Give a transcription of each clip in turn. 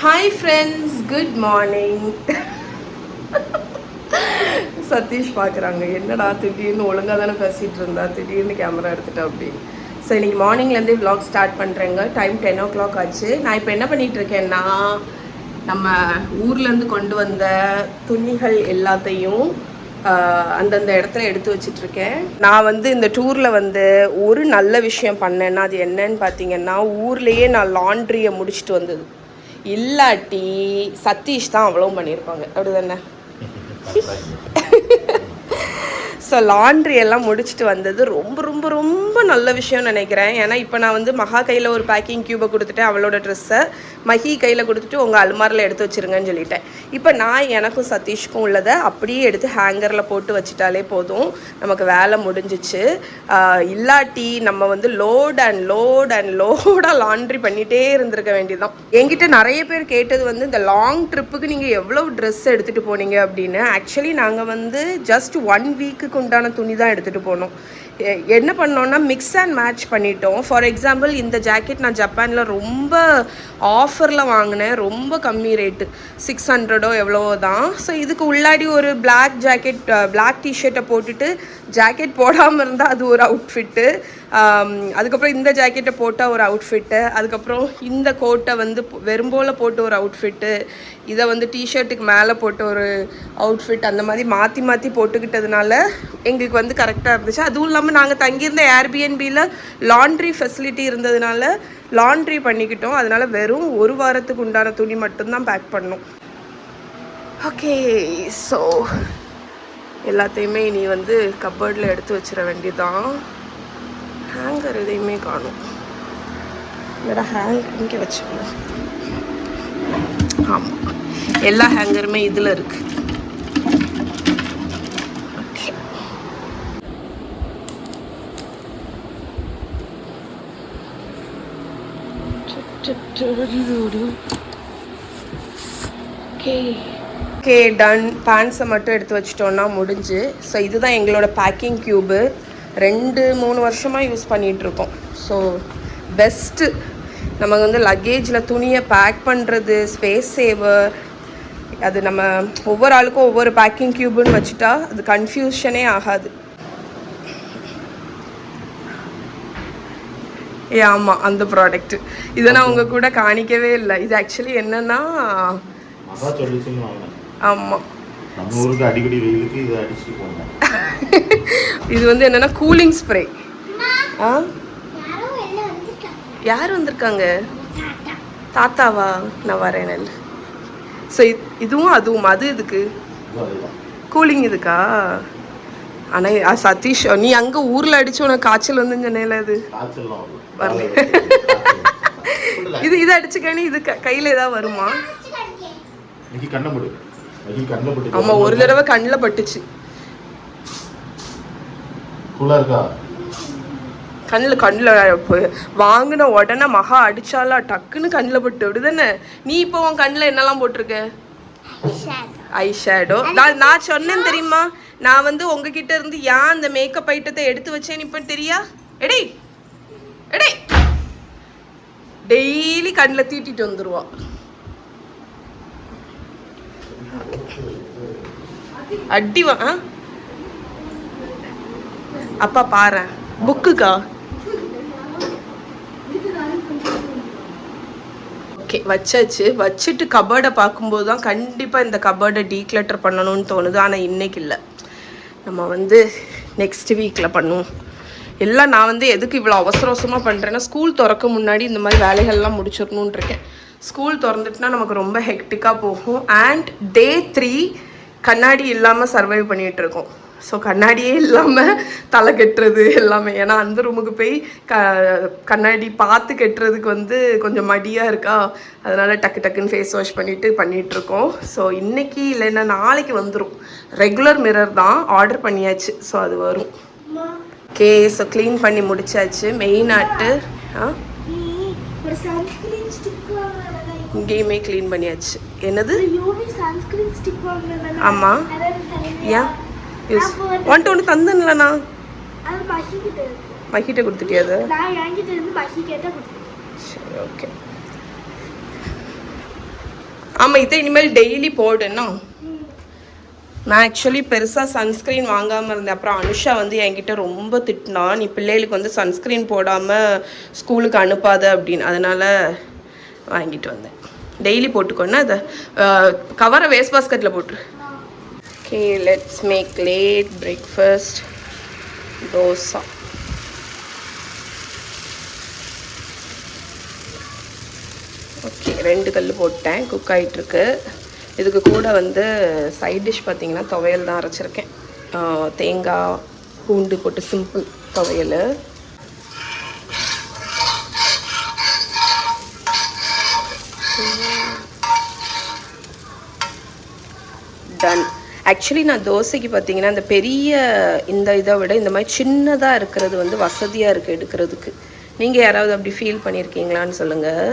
Hi friends, good morning. Satish பார்க்குறாங்க, என்னடா திடீர்னு ஒழுங்காக தானே பேசிகிட்டு இருந்தா, திடீர்னு கேமரா எடுத்துட்டா அப்படின்னு. ஸோ இன்றைக்கி மார்னிங்லேருந்தே vlog ஸ்டார்ட் பண்ணுறேங்க. டைம் 10 o'clock ஆச்சு. நான் இப்போ என்ன பண்ணிகிட்ருக்கேன்னா, நம்ம ஊர்லேருந்து கொண்டு வந்த துணிகள் எல்லாத்தையும் அந்தந்த இடத்துல எடுத்து வச்சிட்ருக்கேன். நான் வந்து இந்த டூரில் வந்து ஒரு நல்ல விஷயம் பண்ணேன்னா அது என்னன்னு பார்த்தீங்கன்னா, ஊர்லேயே நான் லாண்ட்ரியை முடிச்சுட்டு வந்தது. இல்லாட்டி சதீஷ் தான் அவ்வளோ பண்ணியிருப்பாங்க, அப்படி தானே? ஸோ லாண்ட்ரி எல்லாம் முடிச்சுட்டு வந்தது ரொம்ப ரொம்ப ரொம்ப நல்ல விஷயம்னு நினைக்கிறேன். ஏன்னா இப்போ நான் வந்து மகா கையில் ஒரு பேக்கிங் க்யூபை கொடுத்துட்டு அவளோட ட்ரெஸ்ஸை மஹி கையில் கொடுத்துட்டு உங்கள் அல்மாரில் எடுத்து வச்சுருங்கன்னு சொல்லிட்டேன். இப்போ நான் எனக்கும் சதீஷ்க்கும் உள்ளதை அப்படியே எடுத்து ஹேங்கரில் போட்டு வச்சுட்டாலே போதும், நமக்கு வேலை முடிஞ்சிச்சு. இல்லாட்டி நம்ம வந்து லோடாக லாண்ட்ரி பண்ணிகிட்டே இருந்திருக்க வேண்டியதுதான். என்கிட்ட நிறைய பேர் கேட்டது வந்து இந்த லாங் ட்ரிப்புக்கு நீங்கள் எவ்வளோ ட்ரெஸ் எடுத்துகிட்டு போனீங்க அப்படின்னு. ஆக்சுவலி நாங்கள் வந்து ஜஸ்ட் 1 வீக்குக்கு உண்டான துணி தான் எடுத்துகிட்டு போனோம். என்ன பண்ணோன்னா மிக்ஸ் அண்ட் மேட்ச் பண்ணிட்டோம். ஃபார் எக்ஸாம்பிள் இந்த ஜாக்கெட் நான் ஜப்பானில் ரொம்ப ஆஃபரில் வாங்கினேன், ரொம்ப கம்மி ரேட்டு, 600 எவ்வளவோ தான். ஸோ இதுக்கு உள்ளாடி ஒரு பிளாக் ஜாக்கெட், பிளாக் டிஷர்ட்டை போட்டுட்டு ஜாக்கெட் போடாமல் இருந்தால் அது ஒரு அவுட்ஃபிட்டு. அதுக்கப்புறம் இந்த ஜாக்கெட்டை போட்டால் ஒரு அவுட்ஃபிட்டு, அதுக்கப்புறம் இந்த கோட்டை வந்து வெறும்போல் போட்டு ஒரு அவுட்ஃபிட்டு, இதை வந்து டிஷர்ட்டுக்கு மேலே போட்டு ஒரு அவுட்ஃபிட், அந்த மாதிரி மாற்றி மாற்றி போட்டுக்கிட்டதுனால எங்களுக்கு வந்து கரெக்டாக இருந்துச்சு. அதுவும் இல்லாமல் நாங்கள் தங்கியிருந்த ஏர்பிஎன்பியில் லாண்ட்ரி ஃபெசிலிட்டி இருந்ததுனால லாண்ட்ரி பண்ணிக்கிட்டோம். அதனால் வெறும் 1 வாரத்துக்கு உண்டான துணி மட்டும்தான் பேக் பண்ணோம். ஓகே, ஸோ எல்லாத்தையுமே நீ வந்து கப்போர்டில் எடுத்து வச்சிட வேண்டியதான். ஹேங்கர் எதையுமே காணும். என்னடா ஹேங்கர் இங்கே வச்சுக்கணும். ஆமாம், எல்லா ஹேங்கருமே இதில் இருக்குது. Okay done. பேண்ட்ஸை மட்டும் எடுத்து வச்சிட்டோன்னா முடிஞ்சு. ஸோ இதுதான் எங்களோட பேக்கிங் க்யூபு. 2-3 வருஷமாக யூஸ் பண்ணிகிட்ருக்கோம். So best. நம்ம வந்து லக்கேஜில் துணியை பேக் பண்ணுறது ஸ்பேஸ் சேவர். அது நம்ம ஒவ்வொரு ஆளுக்கும் ஒவ்வொரு பேக்கிங் க்யூபுன்னு வச்சுட்டா அது கன்ஃபியூஷனே ஆகாது. ஆமாம், அந்த ப்ராடக்ட் இதை நான் உங்கள் கூட காணிக்கவே இல்லை. இது ஆக்சுவலி என்னன்னா, ஆமாம், இது வந்து என்னன்னா கூலிங் ஸ்ப்ரே. யார் வந்திருக்காங்க? தாத்தாவா? நான் வரேன். நெல். ஸோ இதுவும் அதுவும் அது இதுக்கு கூலிங் இதுக்கா? ஆனால் சதீஷ், நீ அங்கே ஊரில் அடிச்சு உனக்கு காய்ச்சல் வந்து சொன்னேல, அது வரல. இது அடிச்சுக்கணி இது கையில் ஏதாவது வருமா? ஆமா, ஒரு தடவை கண்ணில் பட்டுச்சு. கண்ணில் வாங்கின உடனே மகா அடிச்சாலா டக்குன்னு கண்ணில் பட்டு, அப்படிதானே? நீ இப்போ உன் கண்ணில் என்னெல்லாம் போட்டிருக்க? Eye shadow. நான் சொன்னேன் தெரியுமா, நான் வந்து உங்ககிட்ட இருந்து ஏன் அந்த மேக்கப் ஐட்டத்தை எடுத்து வச்சேன்னு இப்போ தெரியா? எடே டெய்லி கண்ணில் தீட்டிட்டு வந்துருவா. அடிவா. அப்பா பாரு புக்குக்கா. ஓகே, வச்சாச்சு. வச்சுட்டு கபோர்டை பார்க்கும்போது தான் கண்டிப்பாக இந்த கபோர்டை டீக்ளட்டர் பண்ணணும்னு தோணுது. ஆனால் இன்னைக்கு இல்லை, நம்ம வந்து நெக்ஸ்ட் வீக்கில் பண்ணுவோம். எல்லாம் நான் வந்து எதுக்கு இவ்வளோ அவசரமாக பண்ணுறேன்னா, ஸ்கூல் திறக்க முன்னாடி இந்த மாதிரி வேலைகள்லாம் முடிச்சிடணுன்னு இருக்கேன். ஸ்கூல் திறந்துட்டுனா நமக்கு ரொம்ப ஹெக்டிக்காக போகும். அண்ட் Day 3 கண்ணாடி இல்லாமல் சர்வைவ் பண்ணிகிட்ருக்கோம். ஸோ கண்ணாடியே இல்லாமல் தலை கட்டுறது எல்லாமே. ஏன்னா அந்த ரூமுக்கு போய் கண்ணாடி பார்த்து கட்டுறதுக்கு வந்து கொஞ்சம் மடியாக இருக்கா, அதனால் டக்குன்னு ஃபேஸ் வாஷ் பண்ணிகிட்ருக்கோம். ஸோ இன்றைக்கி இல்லைன்னா நாளைக்கு வந்துடும். ரெகுலர் மிரர் தான் ஆர்டர் பண்ணியாச்சு. ஸோ அது வரும். ஓகே, ஸோ க்ளீன் பண்ணி முடிச்சாச்சு. மெயினாட்டு இங்கேயுமே க்ளீன் பண்ணியாச்சு. என்னது? ஆமாம், ஏன் யூஸ் ஒன்று தந்தேன்லண்ணா, மகிட்ட கொடுத்துட்டியா? அது சரி, ஓகே. ஆமாம், இதை இனிமேல் டெய்லி போடுன்னா. நான் ஆக்சுவலி பெருசாக சன்ஸ்க்ரீன் வாங்காமல் இருந்தேன். அப்புறம் அனுஷா வந்து என்கிட்ட ரொம்ப திட்டினா, நீ பிள்ளைகளுக்கு வந்து சன்ஸ்க்ரீன் போடாமல் ஸ்கூலுக்கு அனுப்பாத அப்படின்னு. அதனால் வாங்கிட்டு வந்தேன். டெய்லி போட்டுக்கோன்னா அதை கவரை வேஸ்ட் பாஸ்கெட்டில் போட்டுரு. Okay, let's make late breakfast. Dosa. Okay, 2 கல் போட்டேன், குக் ஆகிட்டுருக்கு. இதுக்கு கூட வந்து சைட் டிஷ் பார்த்திங்கன்னா துவையல் தான் அரைச்சிருக்கேன். தேங்காய் பூண்டு போட்டு சிம்பிள் துவையல். டன். ஆக்சுவலி நான் தோசைக்கு பார்த்தீங்கன்னா இந்த பெரிய இந்த இதை விட இந்த மாதிரி சின்னதாக இருக்கிறது வந்து வசதியாக இருக்குது எடுக்கிறதுக்கு. நீங்கள் யாராவது அப்படி ஃபீல் பண்ணியிருக்கீங்களான்னு சொல்லுங்கள்.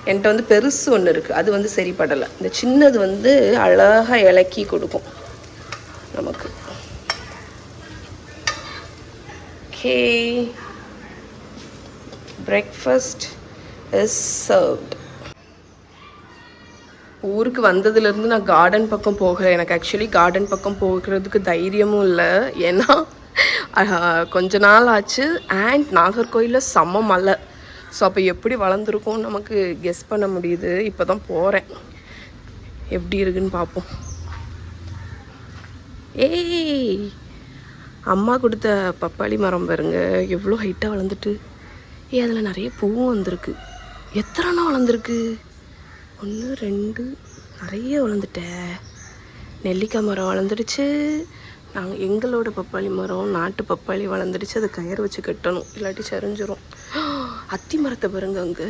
என்கிட்ட வந்து பெருசு ஒன்று இருக்குது, அது வந்து சரிப்படலை. இந்த சின்னது வந்து அழகாக இலக்கி கொடுக்கும் நமக்கு. Okay, breakfast is served. ஊருக்கு வந்ததுலேருந்து நான் கார்டன் பக்கம் போகலை. எனக்கு ஆக்சுவலி கார்டன் பக்கம் போகிறதுக்கு தைரியமும் இல்லை. ஏன்னா கொஞ்ச நாள் ஆச்சு. அண்ட் நாகர்கோயிலில் செம்ம மழை. ஸோ அப்போ எப்படி வளர்ந்துருக்கும் நமக்கு கெஸ் பண்ண முடியுது. இப்போ தான் போகிறேன், எப்படி இருக்குன்னு பார்ப்போம். ஏய், அம்மா கொடுத்த பப்பாளி மரம் பாருங்க, எவ்வளோ ஹைட்டாக வளர்ந்துட்டு. அதில் நிறைய பூவும் வந்திருக்கு. எத்தனை வளர்ந்துருக்கு? 1 2 நிறைய வளர்ந்துட்டேன். நெல்லிக்காய் மரம் வளர்ந்துடுச்சு. நாங்கள் எங்களோட பப்பாளி மரம் நாட்டு பப்பாளி வளர்ந்துடுச்சு. அதை கயிறு வச்சு கட்டணும், இல்லாட்டி சரிஞ்சிரும். அத்தி மரத்தை பாருங்க அங்கே.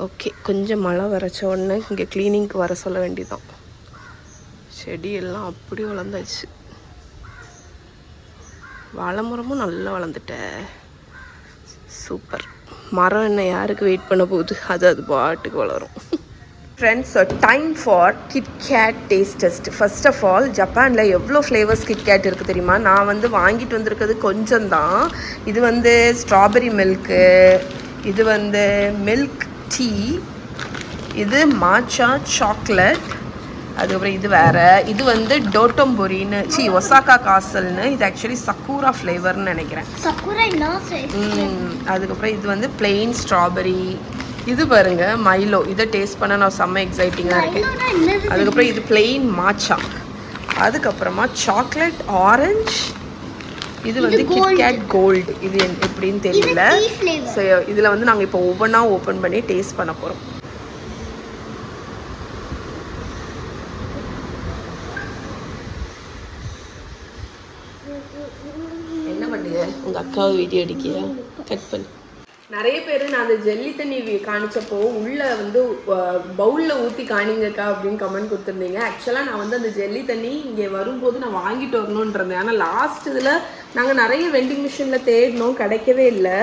ஓகே, கொஞ்சம் மழை வரைச்ச உடனே இங்கே க்ளீனிங்க்கு வர சொல்ல வேண்டியதான். செடியெல்லாம் அப்படி வளர்ந்தாச்சு. வாழை மரமும் நல்லா வளர்ந்துட்டேன். சூப்பர். மரம் என்ன யாருக்கு வெயிட் பண்ண போகுது, அது பாட்டுக்கு வளரும். Friends, time for KitKat taste test. First of all, ஜப்பானில் எவ்வளோ ஃப்ளேவர்ஸ் கிட்கேட் இருக்குது தெரியுமா? நான் வந்து வாங்கிட்டு வந்திருக்கிறது கொஞ்சம் தான். இது வந்து ஸ்ட்ராபெரி மில்க்கு, இது வந்து மில்க் டீ, இது மாச்சா சாக்லேட், அதுக்கப்புறம் இது வேறு. இது வந்து டோட்டோம்பொரின்னு ஒசாக்கா காசல்னு. இது ஆக்சுவலி சக்கூரா ஃப்ளேவர்னு நினைக்கிறேன். அதுக்கப்புறம் இது வந்து பிளெயின் ஸ்ட்ராபெரி. இது பாருங்க மைலோ. இதை டேஸ்ட் பண்ண நான் செம்ம எக்ஸைட்டிங்காக இருக்கேன். அதுக்கப்புறம் இது பிளெயின் மாச்சா. அதுக்கப்புறமா சாக்லேட் ஆரஞ்ச். இது வந்து கிட்கேட் கோல்டு. இது எப்படின்னு தெரியல. ஸோ இதில் வந்து நாங்கள் இப்போ ஒவ்வொன்றா ஓப்பன் பண்ணி டேஸ்ட் பண்ண போகிறோம். என்ன பண்ணுங்க, உங்கள் அக்காவை வீடியோ அடிக்கியா? கட் பண்ணு. நிறைய பேர் நான் அந்த ஜெல்லி தண்ணி காணிச்சப்போ உள்ளே வந்து பவுலில் ஊற்றி காணிங்கக்கா அப்படின்னு கமெண்ட் கொடுத்துருந்தீங்க. ஆக்சுவலாக நான் வந்து அந்த ஜெல்லி தண்ணி இங்கே வரும்போது நான் வாங்கிட்டு வரணுன்றேன். ஆனால் லாஸ்ட் இதில் நாங்கள் நிறைய வெண்டிங் மிஷினில் தேடினோம், கிடைக்கவே இல்லை.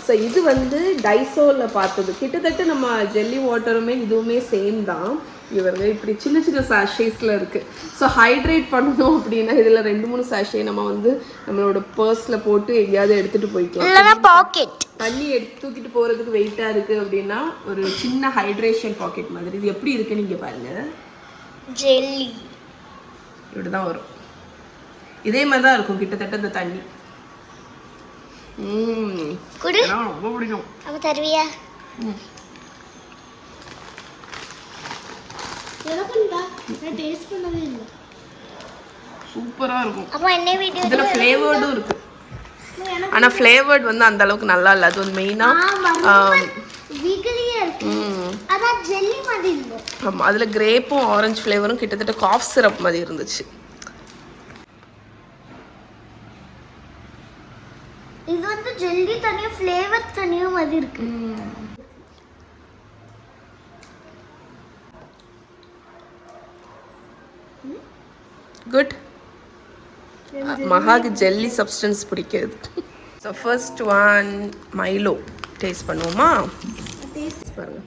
ஸோ இது வந்து டைசோவில் பார்த்தது. கிட்டத்தட்ட நம்ம ஜெல்லி வாட்டருமே இதுவுமே சேம் தான். இவங்க இப்படி சின்ன சின்ன சாஷேஸில் இருக்குது. ஸோ ஹைட்ரேட் பண்ணணும் அப்படின்னா இதில் 2-3 சாஷே நம்ம வந்து நம்மளோட பர்ஸில் போட்டு எங்கேயாவது எடுத்துகிட்டு போய்க்கலாம். பாக்கெட் தண்ணி தூக்கிட்டு போகிறதுக்கு வெயிட்டாக இருக்குது அப்படின்னா ஒரு சின்ன ஹைட்ரேஷன் பாக்கெட் மாதிரி. இது எப்படி இருக்குன்னு நீங்கள் பாருங்கள். ஜெல்லி இப்படி தான் வரும். இதே மாதிரி தான் இருக்கும் கிட்டத்தட்ட இந்த தண்ணி. ரொம்ப பிடிக்கும். அப்போ தருவியா? சூப்பரா இருக்கும். அப்ப என்ன வீடியோ இதுல ஃப்ளேவர்டும் இருக்கு. ஆனா ஃப்ளேவர்ட் வந்து அந்த அளவுக்கு நல்லா இல்ல. அது வந்து மெயினா வீக்லியா இருக்கு. அத ஜெல்லி மாதிரி இருக்கு. ஆமா, அதுல கிரேப்பும் ஆரஞ்சு ஃப்ளேவரும் கிட்டத்தட்ட காஃப் சிரப் மாதிரி இருந்துச்சு. இது வந்து ஜெல்லி தனியா ஃப்ளேவர் தனியா மாதிரி இருக்கு. குட். மகாக்கு ஜெல்லி சப்ஸ்டன்ஸ் பிடிக்காது. So first one Milo taste பண்ணுவோமா? டேஸ்ட் பாருங்க.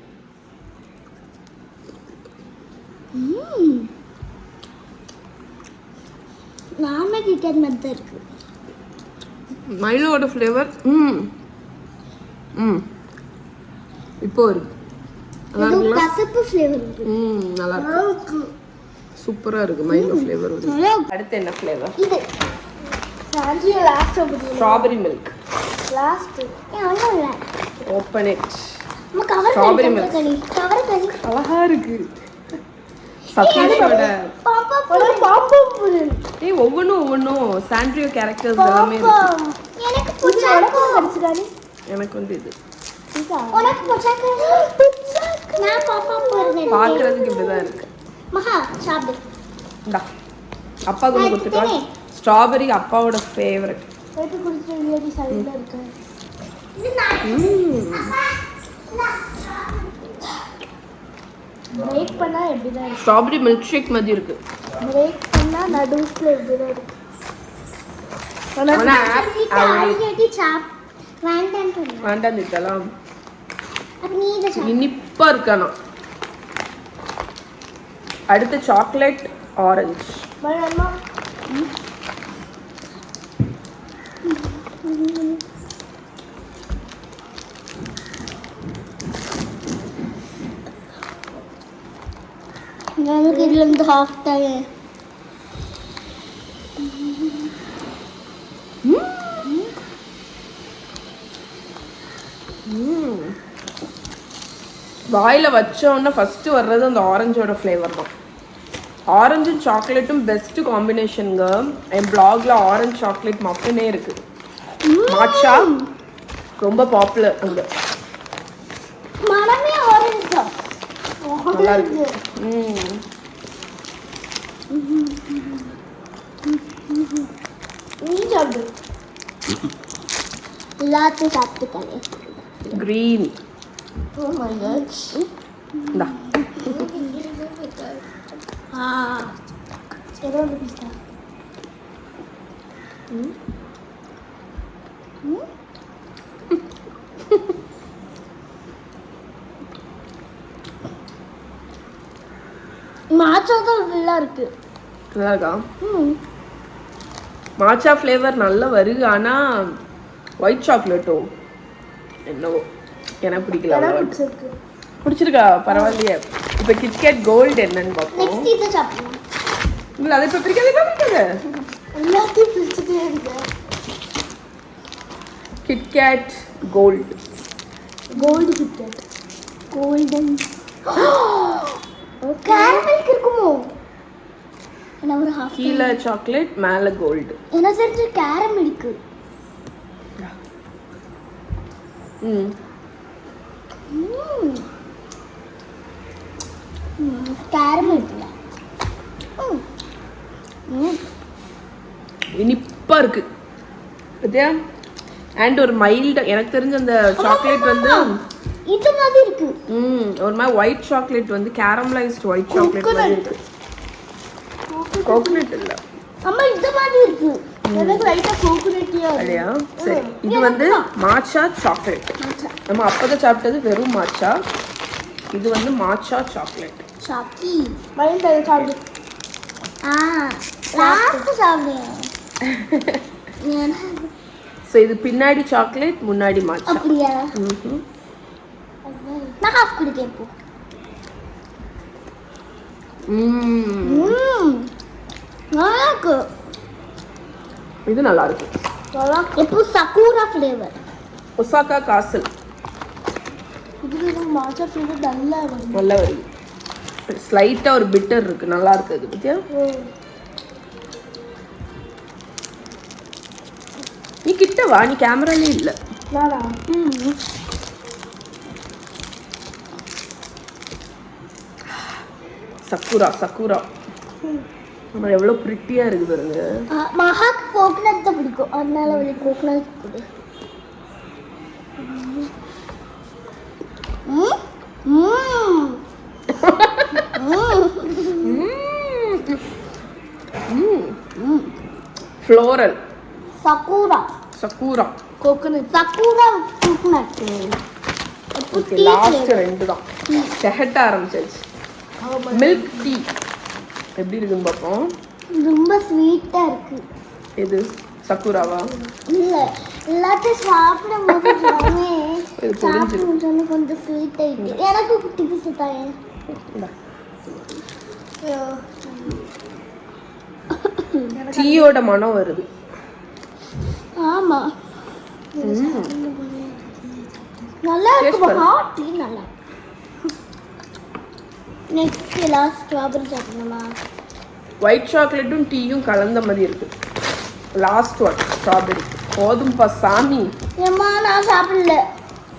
நாம கிட்கேட் மாதிரி தான் இருக்கு. மைலோட ஃப்ளேவர் இப்போ இருக்கு. இது கசப்பு ஃப்ளேவர் இருக்கு. நல்லா இருக்கு. சூப்பரா இருக்கு. மைல்ட் ஃப்ளேவர் வருது. அடுத்து என்ன ஃப்ளேவர்? இது சாண்ட்ரி லாஸ்ட் ஸ்ட்ராபெரி மில்க். லாஸ்ட் இல்ல. Open it. நம்ம கவர் ஸ்ட்ராபெரி மில்க். கவர் பண்ணி அழகா இருக்கு. சத்தோட பாப்பா புரியும். ஒவ்வொன்னும் சாண்ட்ரியோ கேரக்டர்ஸ் எல்லாமே இருக்கு. எனக்கு புச்சாக்கு படிச்சுடானே. எனக்கு வந்து இது. உனக்கு புச்சாக்கு. நான் பாப்பா புரியும். பாக்குறதுக்கு இப்படிதான் இருக்கு. மகா சாப்பிடு. இந்தா. அப்பா கொண்டு கொடுத்துட்டா. ஸ்ட்ராபெரி அப்பாவோட ஃபேவரட். போட்டு குடிச்சு வெளியே சைடுல இருக்கு. பிரேக் பண்ணா எப்படிதான் இருக்கு? ஸ்ட்ராபெரி மில்க் ஷேக் மாதிரி இருக்கு. பிரேக் பண்ணா நடுவுல எப்படிதான் இருக்கு? ஆனா ஆல்ரெடி சாப் வேண்டாம் இதெல்லாம் அப்ப நீ இத சாப்பிடு. இனிப்பா இருக்கானா. அடுத்து சாக்லேட் ஆரஞ்சு. வேணுமா? எனக்கு இதுல இருந்து ஹாஃப் டைம். வாயில வச்ச உடனே ஃபர்ஸ்ட் வர்றது அந்த ஆரஞ்சோட ஃப்ளேவர் தான். ஆரஞ்சும் சாக்லேட்டும் பெஸ்ட் காம்பினேஷனுங்க. என் பிளாக்ல ஆரஞ்சு சாக்லேட் மஃபினே இருக்கு. மாச்சா ரொம்ப பாப்புலர் அங்க. மனமே ஆரஞ்சு. நல்லா இருக்கு. நீ சாப்பிடு. எல்லாத்தையும் சாப்பிட்டுக்கானே. கிரீன். Oh my god. இந்தா. ஏதோ ஒன்று பிஸ்தா. மாச்சா தான் ஃபுல்லா இருக்கு. நல்லா இருக்கா? மாச்சா ஃப்ளேவர் நல்லா வருது. ஆனா ஒயிட் சாக்லேட்டோ என்னவோ எனக்கு பிடிக்கல. பிடிச்சிருக்கா? பரவாயில்லையே. இப்போ கிட்கேட் கோல்டு என்னன்னு பார்ப்போம். நெக்ஸ்ட் இத சாப்பிடலாம். இல்லை அதை இப்போ பிடிக்காது. எல்லாத்தையும் பிடிச்சிட்டே இருக்கேன். KitKat gold. Gold KitKat. Golden. Caramel இருக்குமோ? என்ன ஒரு ஹாஃப். கீழே சாக்லேட் மேலே கோல்டு. என்ன செஞ்சு கேரமல் இருக்கு. கேரமல் இல்ல. இனிப்பா இருக்கு பத்தியா? அண்ட் ஒரு மைல்டு. எனக்கு தெரிஞ்ச அந்த சாக்லேட் வந்து இது மாதிரி இருக்கு. ஒரு மாதிரி ஒயிட் சாக்லேட் வந்து கேரமலைஸ்ட் ஒயிட் சாக்லேட் மாதிரி இருக்கு. கோகனட் இல்ல அம்மா, இது மாதிரி இருக்கு. எனக்கு லைட்டா கோகனட்டியா இருக்கு. இல்லையா? சரி, இது வந்து மாச்சா சாக்லேட். நம்ம அப்பதான் சாப்பிட்டது வெறும் மாச்சா. இது வந்து மாச்சா சாக்லேட். சாக்கி மைண்ட் அதை சாப்பிடு. லாஸ்ட் சாப்பிடு. ஸோ இது பின்னாடி சாக்லேட், முன்னாடி மாச்சா. அப்படியா? நான் ஹாஃப் குடிக்கிறேன் இப்போ. நல்லா இருக்கு. இது நல்லா இருக்கு. இப்போ சக்கூரா ஃப்ளேவர். Osaka castle. இது மாச்சா ஃப்ளேவர் நல்லா வருது. நல்லா வருது. ஸ்லைட்டா ஒரு பிட்டர் இருக்கு. நல்லா இருக்கு. இது பத்தியா? நீ கிட்ட வா. நீ கேமராலே இல்ல. நானா? சக்குரா நம்ம எவ்வளவு பிரிட்டியா இருக்கு பாருங்க. மகாக்கு கோகனட் தான் பிடிக்கும். அதனால ஒரு கோகனட் கொடு. Floral. Sakura coconut. Sakura coconut. Okay, last ரெண்டு தான். செஹட்ட ஆரம்பிச்சாச்சு. மில்க் டீ எப்படி இருக்குன்னு பார்ப்போம். ரொம்ப ஸ்வீட்டா இருக்கு. எது? சக்குராவா? இல்ல, எல்லாத்தையும் சாப்பிடும் போது எல்லாமே இது சாப்பிடும் சொன்ன கொஞ்சம் ஸ்வீட் ஆயிட்டு எனக்கு குட்டி பீஸ் தாயே இந்தா. டீயோட மனம் வருது. ஆமா நல்லா இருக்கு ஹாட் டீ நல்லா. நெக்ஸ்ட் லாஸ்ட் ஸ்ட்ராபெரி சாப்பிடணுமா? ஒயிட் சாக்லேட்டும் டீயும் கலந்த மாதிரி இருக்கு. Last one strawberry. போதும்பா சாமி. ஏம்மா நான் சாப்பிடல.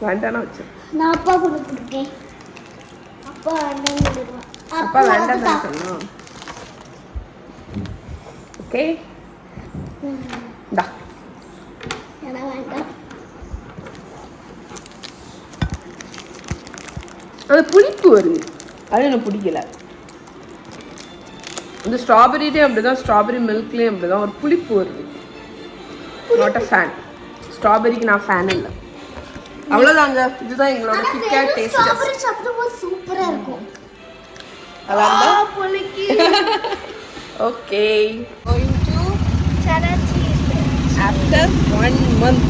வேண்டாம்னா வச்சு. நான் அப்பா கொடுத்துருக்கேன். அப்பா வேண்டாம்னு சொல்லிடுவேன். அப்பா வேண்டாம் தான் சொன்னோம். ஓகே டா. எனக்கு வேண்டாம். அது புளிப்பு வருது, அது எனக்கு பிடிக்கல. இந்த ஸ்ட்ராபெரிலேயும் அப்படிதான், ஸ்ட்ராபெரி மில்க்லேயும் அப்படிதான் ஒரு புளிப்பு வருது. Not a fan. ஸ்ட்ராபெரிக்கு நான் ஃபேன் இல்லை. அவ்வளோதாங்க, இதுதான் எங்களோட கிட்கேட் டேஸ்ட். ஸ்ட்ராபெரி சாப்பிடும்போது சூப்பரா இருக்கும். அதான் புளிக்கு. Okay, Going to Charachi. after 1 month